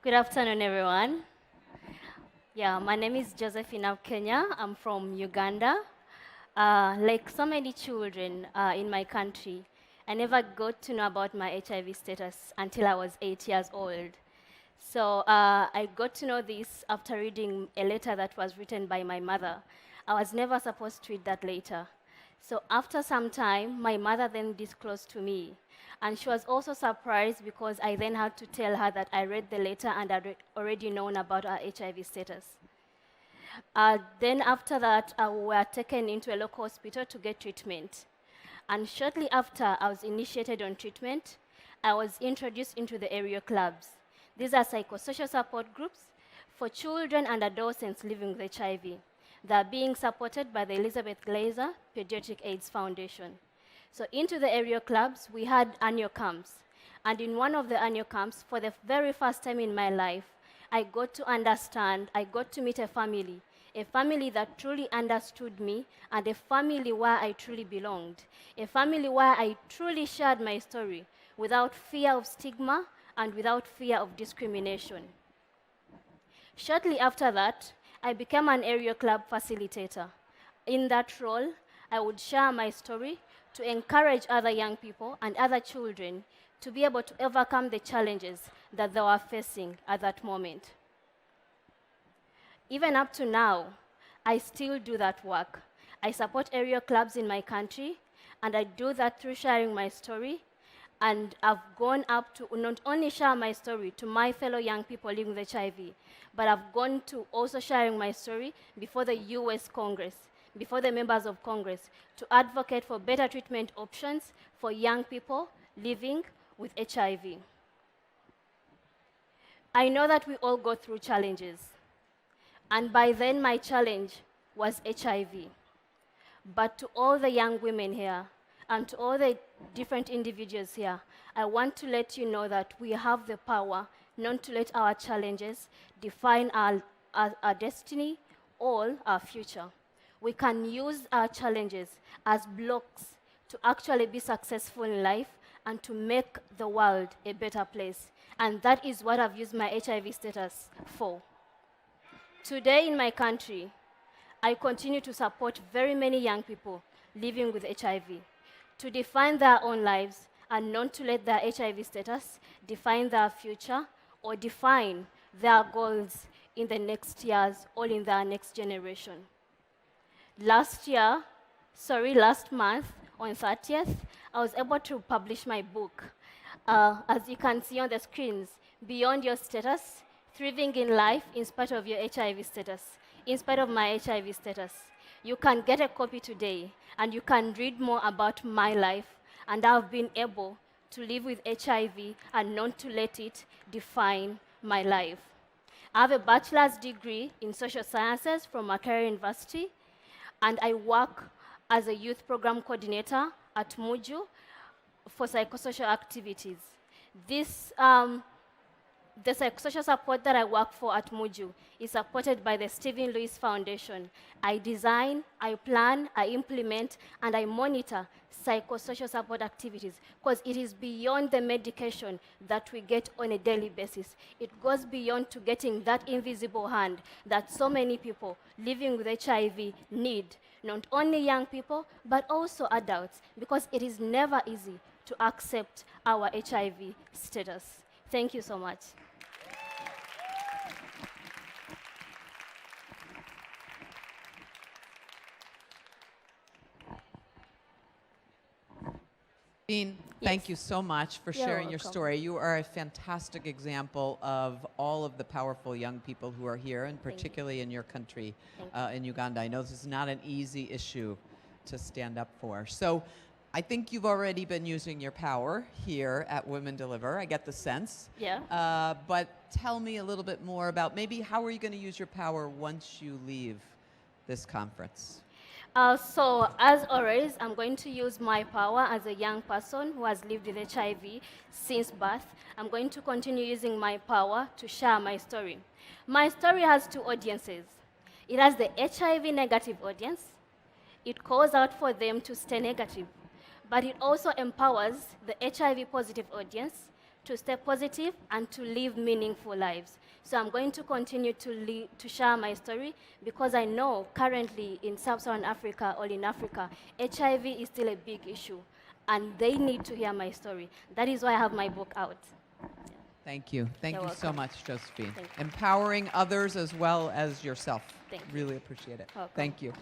Good afternoon, everyone. Yeah, my name is Josephine Nabukenya. I'm from Uganda. Like so many children in my country, I never got to know about my HIV status until I was 8 years old. So I got to know this after reading a letter that was written by my mother. I was never supposed to read that letter. So after some time, my mother then disclosed to me. And she was also surprised because I then had to tell her that I read the letter and I'd already known about her HIV status. Then after that, we were taken into a local hospital to get treatment. And shortly after I was initiated on treatment, I was introduced into the area clubs. These are psychosocial support groups for children and adolescents living with HIV. They are being supported by the Elizabeth Glaser Pediatric AIDS Foundation. So into the area clubs, we had annual camps. And in one of the annual camps, for the very first time in my life, I got to understand, I got to meet a family that truly understood me, and a family where I truly belonged, a family where I truly shared my story without fear of stigma and without fear of discrimination. Shortly after that, I became an area club facilitator. In that role, I would share my story to encourage other young people and other children to be able to overcome the challenges that they were facing at that moment. Even up to now, I still do that work. I support area clubs in my country, and I do that through sharing my story. And I've gone up to not only share my story to my fellow young people living with HIV, but I've gone to also sharing my story before the US Congress, before the members of Congress, to advocate for better treatment options for young people living with HIV. I know that we all go through challenges. And by then, my challenge was HIV. But to all the young women here, and to all the different individuals here, I want to let you know that we have the power not to let our challenges define our destiny or our future. We can use our challenges as blocks to actually be successful in life and to make the world a better place. And that is what I've used my HIV status for. Today in my country, I continue to support very many young people living with HIV to define their own lives and not to let their HIV status define their future or define their goals in the next years or in their next generation. Last month, on 30th, I was able to publish my book. As you can see on the screens, Beyond Your Status, Thriving in Life in Spite of Your HIV Status, in spite of my HIV status. You can get a copy today, and you can read more about my life, and I've been able to live with HIV and not to let it define my life. I have a bachelor's degree in social sciences from Makerere University, and I work as a youth program coordinator at Muju for psychosocial activities. The psychosocial support that I work for at Muju is supported by the Stephen Lewis Foundation. I design, I plan, I implement, and I monitor psychosocial support activities because it is beyond the medication that we get on a daily basis. It goes beyond to getting that invisible hand that so many people living with HIV need, not only young people, but also adults, because it is never easy to accept our HIV status. Thank you so much. Josephine, thank you so much for sharing your story. You are a fantastic example of all of the powerful young people who are here, and particularly in your country, in Uganda. I know this is not an easy issue to stand up for. So I think you've already been using your power here at Women Deliver. I get the sense. Yeah. But tell me a little bit more about maybe how are you going to use your power once you leave this conference? So, as always, I'm going to use my power as a young person who has lived with HIV since birth. I'm going to continue using my power to share my story. My story has two audiences. It has the HIV negative audience. It calls out for them to stay negative. But it also empowers the HIV positive audience to stay positive and to live meaningful lives. So I'm going to continue to share my story because I know currently in Sub-Saharan Africa or in Africa, HIV is still a big issue and they need to hear my story. That is why I have my book out. Thank you. Thank you so much, Josephine. Thank you. Empowering others as well as yourself. Thank you. Really appreciate it. Welcome. Thank you.